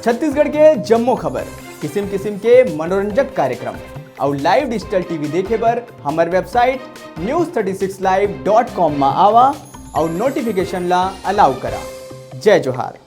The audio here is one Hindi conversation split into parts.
छत्तीसगढ़ के जम्मो खबर, किस्म किस्म के मनोरंजक कार्यक्रम और लाइव डिजिटल टीवी देखे बर हमार वेबसाइट news36live.com में आवा और नोटिफिकेशन ला अलाउ करा। जय जोहार।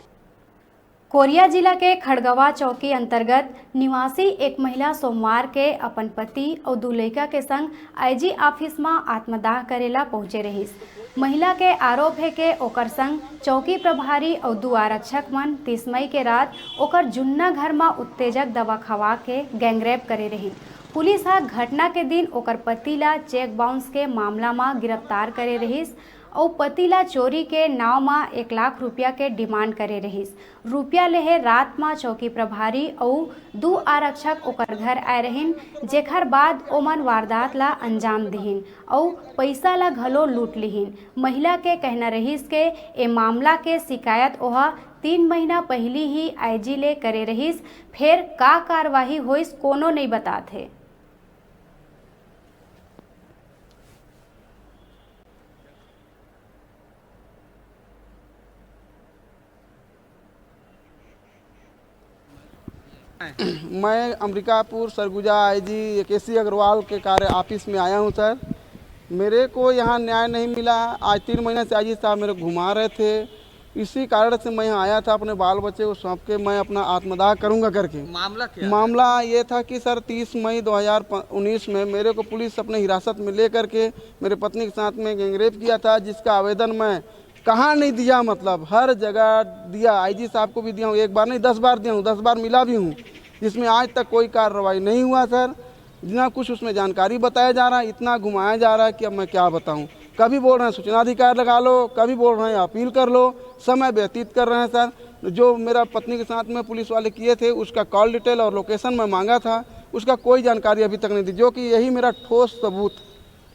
कोरिया जिला के खड़गवा चौकी अंतर्गत निवासी एक महिला सोमवार के अपन पति और दू लड़का के संग आईजी ऑफिस में आत्मदाह करेला पहुंचे रहीस। महिला के आरोप है कि ओकर संग चौकी प्रभारी और दू आरक्षक मन 30 मई के रात ओकर जुन्ना घर में उत्तेजक दवा खवा के गैंगरेप करे रही। पुलिस हा घटना के दिन ओकर पति ला चेक बाउंस के मामला में गिरफ्तार करे रहीस और पति ला चोरी के नाव में 1 लाख रुपया के डिमांड करे रहीस। रुपया लेहे रात में चौकी प्रभारी और 2 आरक्षक ओकर घर आए रहीन, जेकर बाद ओमन वारदात ला अंजाम दिहिन और पैसा ला घलो लूट लिहिन। महिला के कहना रहीस के ए मामला के शिकायत ओहा 3 महीना पहले ही आईजी ले करे रहीस, फिर का कार्रवाई होइस कोनो नहीं बताते। मैं अमरिकापुर सरगुजा आईजी केसी अग्रवाल के कार्य ऑफिस में आया हूं सर। मेरे को यहां न्याय नहीं मिला। आज 3 महीने से आईजी साहब मेरे घुमा रहे थे, इसी कारण से मैं यहाँ आया था अपने बाल बच्चे को सौंप के मैं अपना आत्मदाह करूंगा करके। मामला क्या मामला ये था कि सर 30 मई 2019 में मेरे को पुलिस अपने हिरासत में ले करके मेरे पत्नी के साथ में गैंगरेप किया था, जिसका आवेदन मैं कहाँ नहीं दिया, मतलब हर जगह दिया। आईजी साहब को भी दिया हूँ, 1 बार नहीं 10 बार दिया हूँ, 10 बार मिला भी हूँ, जिसमें आज तक कोई कार्रवाई नहीं हुआ सर। ना कुछ उसमें जानकारी बताया जा रहा है, इतना घुमाया जा रहा है कि अब मैं क्या बताऊँ। कभी बोल रहे हैं सूचना अधिकार लगा लो, कभी बोल रहे हैं अपील कर लो, समय व्यतीत कर रहे हैं सर। जो मेरा पत्नी के साथ में पुलिस वाले किए थे उसका कॉल डिटेल और लोकेशन मैं मांगा था, उसका कोई जानकारी अभी तक नहीं दी, जो कि यही मेरा ठोस सबूत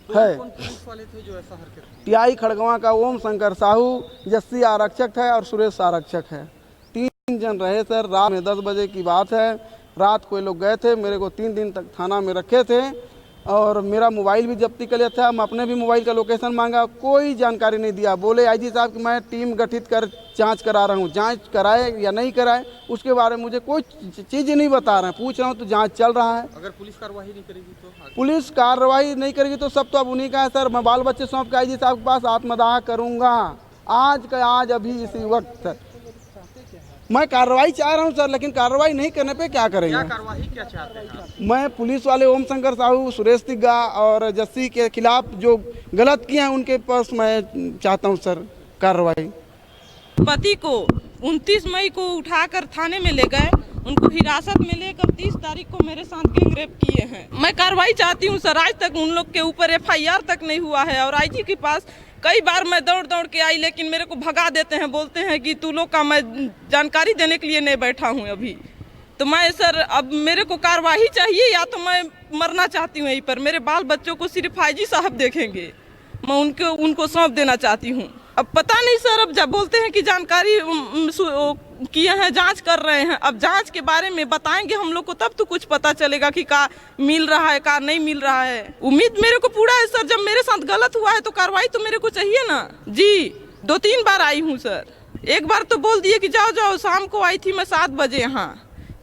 है। कौन पुलिस वाले थे जो ऐसा हरकत? टीआई खड़गवा का ओम शंकर साहू, जस्सी आरक्षक है और सुरेश आरक्षक है। 3 जन रहे सर। रात में 10 बजे की बात है। रात को ये लोग गए थे, मेरे को 3 दिन तक थाना में रखे थे और मेरा मोबाइल भी जब्ती कर लिया था। मैं अपने भी मोबाइल का लोकेशन मांगा, कोई जानकारी नहीं दिया। बोले आईजी साहब कि मैं टीम गठित कर जांच करा रहा हूँ, जांच कराए या नहीं कराए उसके बारे में मुझे कोई चीज़ नहीं बता रहे हैं। पूछ रहा हूँ तो जांच चल रहा है। अगर पुलिस कार्रवाई नहीं करेगी तो पुलिस कार्रवाई नहीं करेगी तो सब तो अब उन्हीं का है सर। मैं बाल बच्चे सौंप के आईजी साहब के पास आत्मदाह करूँगा आज का आज, अभी इसी वक्त। मैं कार्रवाई चाह रहा हूं सर, लेकिन कार्रवाई नहीं करने पे क्या करेंगे? क्या कार्रवाई क्या चाहते हैं आप? मैं पुलिस वाले ओम शंकर साहू, सुरेश तिग्गा और जस्सी के खिलाफ जो गलत किए हैं उनके पास मैं चाहता हूं सर कार्रवाई। पति को 29 मई को उठाकर थाने में ले गए, उनको हिरासत में लेकर 30 तारीख को मेरे साथ गैंगरेप किए हैं। मैं कार्रवाई चाहती हूं सर। आज तक उन लोग के ऊपर FIR तक नहीं हुआ है और आईजी के पास कई बार मैं दौड़ दौड़ के आई, लेकिन मेरे को भगा देते हैं, बोलते हैं कि तू लोग का मैं जानकारी देने के लिए नहीं बैठा हूँ अभी। तो मैं सर अब मेरे को कार्रवाई चाहिए या तो मैं मरना चाहती हूँ यहीं पर। मेरे बाल बच्चों को सिर्फ आईजी साहब देखेंगे, मैं उनको सौंप देना चाहती हूँ। अब पता नहीं सर, अब जब बोलते हैं कि जानकारी किए हैं, जांच कर रहे हैं, अब जांच के बारे में बताएंगे हम लोग को तब तो कुछ पता चलेगा कि का मिल रहा है का नहीं मिल रहा है। उम्मीद मेरे को पूरा है सर। जब मेरे साथ गलत हुआ है तो कार्रवाई तो मेरे को चाहिए ना जी। 2-3 बार आई हूँ सर। एक बार तो बोल दिए कि जाओ जाओ, शाम को आई थी मैं 7 बजे यहाँ,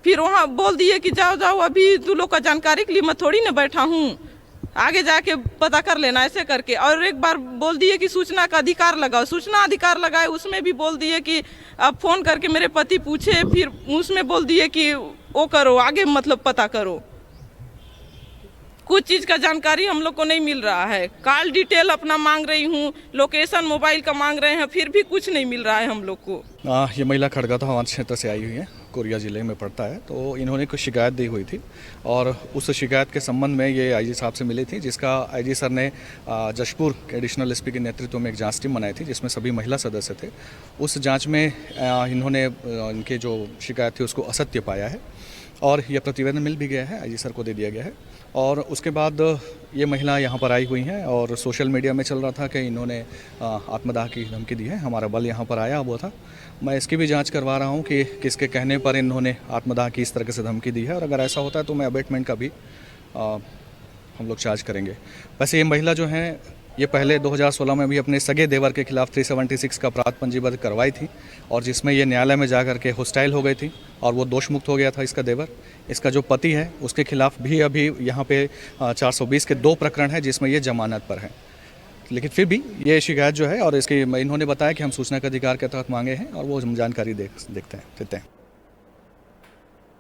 फिर वहाँ बोल दिए कि जाओ जाओ अभी तू लोग का जानकारी के लिए मैं थोड़ी ना बैठा हूँ, आगे जाके पता कर लेना, ऐसे करके। और एक बार बोल दिए कि सूचना का अधिकार लगाओ, सूचना अधिकार लगाए, उसमें भी बोल दिए कि अब फोन करके मेरे पति पूछे, फिर उसमें बोल दिए कि वो करो आगे, मतलब पता करो। कुछ चीज़ का जानकारी हम लोग को नहीं मिल रहा है। कॉल डिटेल अपना मांग रही हूँ, लोकेशन मोबाइल का मांग रहे हैं, फिर भी कुछ नहीं मिल रहा है हम लोग को। ये महिला खड़गवा क्षेत्र से आई हुई है, कोरिया जिले में पड़ता है। तो इन्होंने कुछ शिकायत दी हुई थी और उस शिकायत के संबंध में ये आईजी साहब से मिली थी, जिसका आईजी सर ने जशपुर के एडिशनल एसपी के नेतृत्व में एक जांच टीम बनाई थी, जिसमें सभी महिला सदस्य थे। उस जांच में इन्होंने इनके जो शिकायत थी उसको असत्य पाया है और यह प्रतिवेदन मिल भी गया है, आईजी सर को दे दिया गया है। और उसके बाद ये महिला यहाँ पर आई हुई हैं और सोशल मीडिया में चल रहा था कि इन्होंने आत्मदाह की धमकी दी है। हमारा बल यहाँ पर आया हुआ था। मैं इसकी भी जांच करवा रहा हूँ कि किसके कहने पर इन्होंने आत्मदाह की इस तरह से धमकी दी है, और अगर ऐसा होता है तो मैं अबेटमेंट का भी हम लोग चार्ज करेंगे। वैसे ये महिला जो हैं ये पहले 2016 में भी अपने सगे देवर के खिलाफ 376 का अपराध पंजीबद्ध करवाई थी और जिसमें ये न्यायालय में जा करके हॉस्टाइल हो गई थी और वो दोषमुक्त हो गया था इसका देवर। इसका जो पति है उसके खिलाफ भी अभी यहाँ पे 420 के 2 प्रकरण है जिसमें ये जमानत पर है। लेकिन फिर भी ये शिकायत जो है और इसकी इन्होंने बताया कि हम सूचना का अधिकार के तहत मांगे हैं और वो हम जानकारी देते हैं।